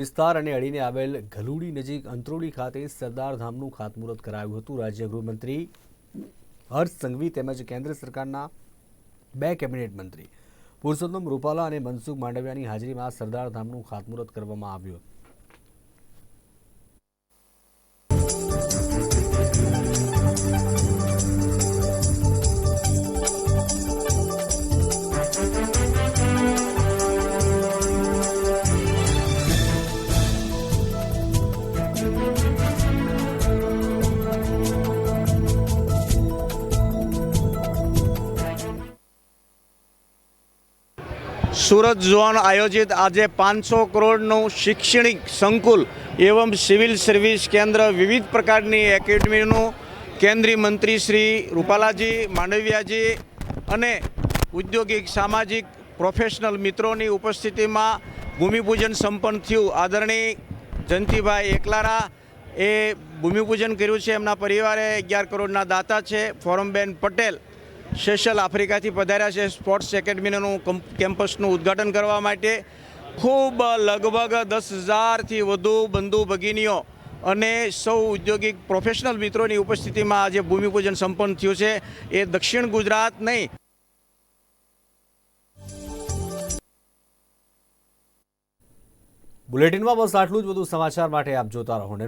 વિસ્તાર અને અડીને આવેલ ઘલુડી નજીક અંત્રોડી ખાતે સરદાર ધામનું ખાતમુહૂર્ત કરાયું હતું। રાજ્ય ગૃહમંત્રી હર્ષ સંઘવી તેમજ કેન્દ્ર સરકારના બે કેબિનેટ મંત્રી પુરુષોત્તમ રૂપાલા અને મનસુખ માંડવિયાની હાજરીમાં સરદાર ધામનું ખાતમુહૂર્ત કરવામાં આવ્યું। सूरत जोन आयोजित आज 500 करोड़ शैक्षणिक संकुल एवं सिविल सर्विस केन्द्र विविध प्रकार की एकेडमी केंद्रीय मंत्री श्री रूपालाजी मांडवियाजी अने औद्योगिक सामाजिक प्रोफेशनल मित्रों की उपस्थिति में भूमिपूजन संपन्न थयुं। आदरणीय जयंतीभाई एकलारा ए भूमिपूजन कर्युं छे। एमना परिवारे 11 करोड़ना दाता छे। फोरमबेन पटेल सेशल आफ्रिका थी पधार्या छे स्पोर्ट्स एकेडमी केम्पसનું उद्घाटन करवा माटे। खूब लगभग 10,000 थी वधु बंधु भगिनीओ अने सौ औद्योगिक प्रोफेशनल मित्रों की उपस्थिति में आज भूमिपूजन संपन्न थयुं छे। ए दक्षिण गुजरात नहीं बुलेटिन में बस आटलू ज। વધુ સમાચાર માટે આપ જોતા રહો।